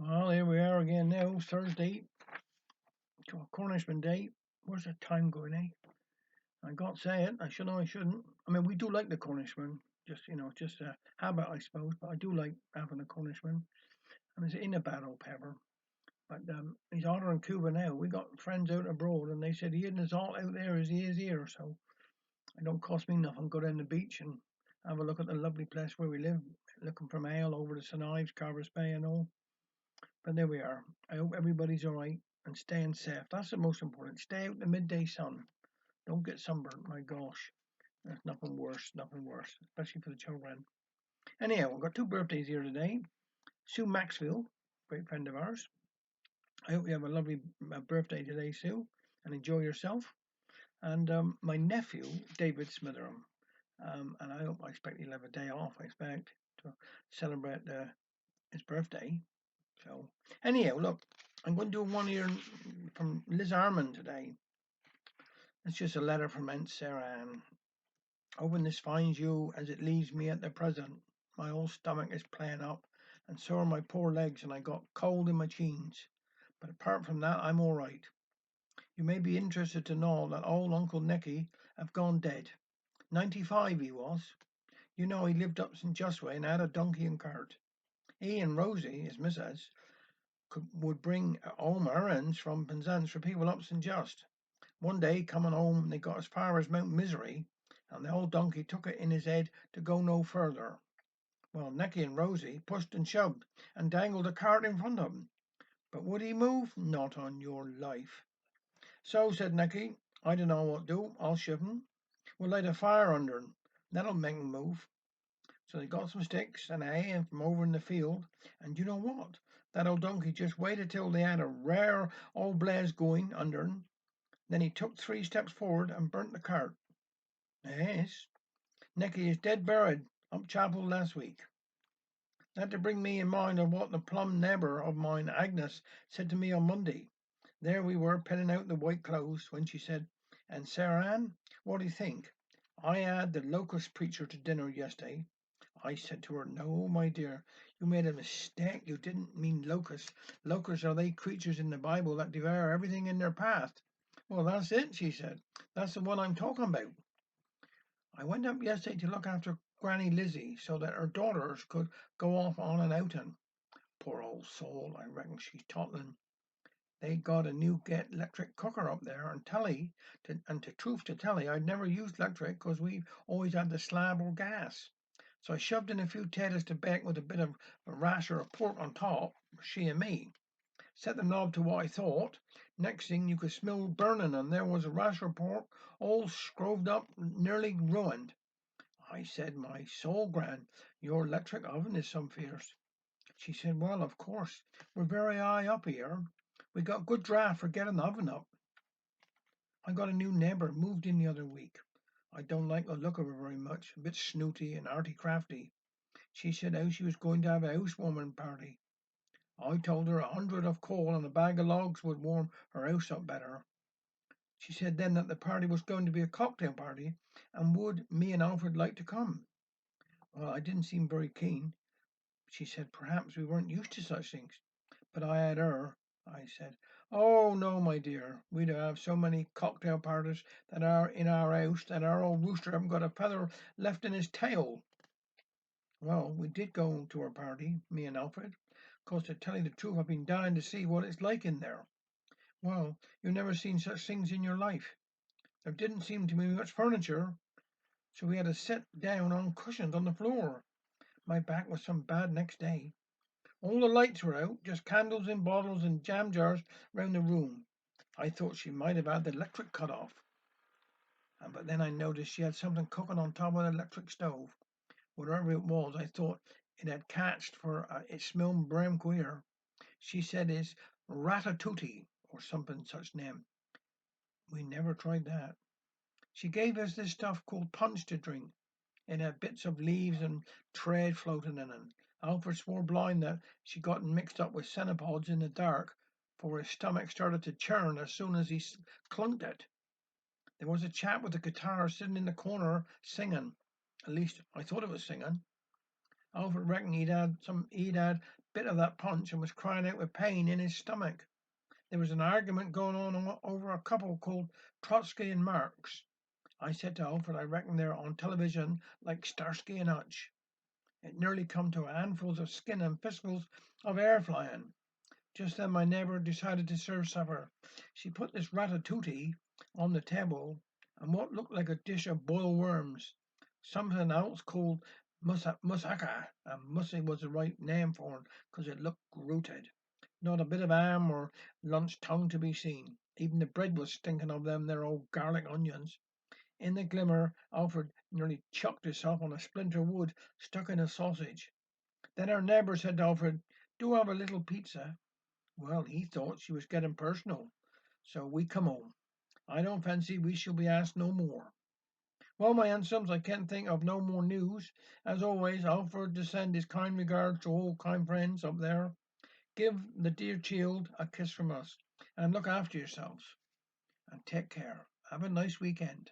Well, here we are again now, Thursday, to a Cornishman Day. Where's the time going, eh? I got to say it. I should know I shouldn't. I mean, we do like the Cornishman. Just a habit, I suppose. But I do like having a Cornishman. And it's in a bad old pepper. But he's ordering Cuba now. We got friends out abroad, and they said he isn't as hot out there as he is here. So it don't cost me nothing. Go down the beach and have a look at the lovely place where we live, looking from Hale over to St Ives, Carver's Bay, and all. But there we are. I hope everybody's all right and staying safe. That's the most important. Stay out in the midday sun. Don't get sunburnt. My gosh, there's nothing worse, nothing worse, especially for the children. Anyhow, we've got two birthdays here today. Sue Maxfield, great friend of ours. I hope you have a lovely birthday today, Sue, and enjoy yourself. And my nephew, David Smitheram. And I expect he'll have a day off, I expect, to celebrate his birthday. So, anyhow, look, I'm going to do one here from Liz Armand today. It's just a letter from Aunt Sarah Ann. Hoping this finds you as it leaves me at the present. My old stomach is playing up, and so are my poor legs, and I got cold in my jeans. But apart from that, I'm all right. You may be interested to know that old Uncle Nicky have gone dead. 95 he was. You know he lived up St. Just Way and had a donkey and cart. He and Rosie, his missus, would bring home errands from Penzance for people up St. Just. One day, coming home, they got as far as Mount Misery, and the old donkey took it in his head to go no further. Well, Nicky and Rosie pushed and shoved and dangled a cart in front of him. But would he move? Not on your life. So, said Nicky, I don't know what to do. I'll shiv him. We'll light a fire under him. That'll make him move. So they got some sticks and hay from over in the field, and you know what? That old donkey just waited till they had a rare old blaze going under him. Then he took 3 steps forward and burnt the cart. Yes, Nicky is dead buried up chapel last week. That to bring me in mind of what the plum neighbour of mine, Agnes, said to me on Monday. There we were penning out the white clothes when she said, and Sarah Ann, what do you think? I had the locust preacher to dinner yesterday. I said to her, no, my dear, you made a mistake. You didn't mean locusts. Locusts are they creatures in the Bible that devour everything in their path. Well, that's it, she said. That's the one I'm talking about. I went up yesterday to look after Granny Lizzie so that her daughters could go off on an outing. Poor old soul, I reckon she's tottling. They got a new get electric cooker up there and to truth to tell you, I'd never used electric because we always had the slab or gas. So I shoved in a few taters to bake with a bit of a rasher of pork on top, she and me. Set the knob to what I thought. Next thing you could smell burning, and there was a rasher of pork all scroved up, nearly ruined. I said, my soul, Gran, your electric oven is some fierce. She said, well, of course, we're very high up here. We got good draft for getting the oven up. I got a new neighbour moved in the other week. I don't like the look of her very much, a bit snooty and arty crafty. She said how she was going to have a housewarming party. I told her 100 of coal and a bag of logs would warm her house up better. She said then that the party was going to be a cocktail party, and would me and Alfred like to come? Well, I didn't seem very keen. She said perhaps we weren't used to such things. But I had her. I said, oh no, my dear, we'd have so many cocktail parties that are in our house that our old rooster haven't got a feather left in his tail. Well, we did go to her party, me and Alfred. 'Cause to tell you the truth, I've been dying to see what it's like in there. Well, you've never seen such things in your life. There didn't seem to be much furniture, so we had to sit down on cushions on the floor. My back was some bad next day. All the lights were out, just candles in bottles and jam jars round the room. I thought she might have had the electric cut off. But then I noticed she had something cooking on top of the electric stove. Whatever it was, I thought it had catched, for it smelled bram queer. She said it's ratatouille or something such name. We never tried that. She gave us this stuff called punch to drink. It had bits of leaves and tread floating in it. Alfred swore blind that she got mixed up with cenopods in the dark, for his stomach started to churn as soon as he clunked it. There was a chap with a guitar sitting in the corner singing. At least I thought it was singing. Alfred reckoned he'd had bit of that punch and was crying out with pain in his stomach. There was an argument going on over a couple called Trotsky and Marx. I said to Alfred, I reckon they're on television like Starsky and Hutch. It nearly come to handfuls of skin and fistfuls of air flying. Just then my neighbour decided to serve supper. She put this ratatouille on the table and what looked like a dish of boiled worms. Something else called moussaka, and mussy was the right name for it because it looked rooted. Not a bit of ham or lunch tongue to be seen. Even the bread was stinking of them there old garlic onions. In the glimmer, Alfred nearly chucked himself on a splinter of wood stuck in a sausage. Then our neighbour said to Alfred, "Do have a little pizza." Well, he thought she was getting personal, so we come home. I don't fancy we shall be asked no more. Well, my handsome, I can't think of no more news. As always, Alfred to send his kind regards to all kind friends up there. Give the dear child a kiss from us, and look after yourselves, and take care. Have a nice weekend.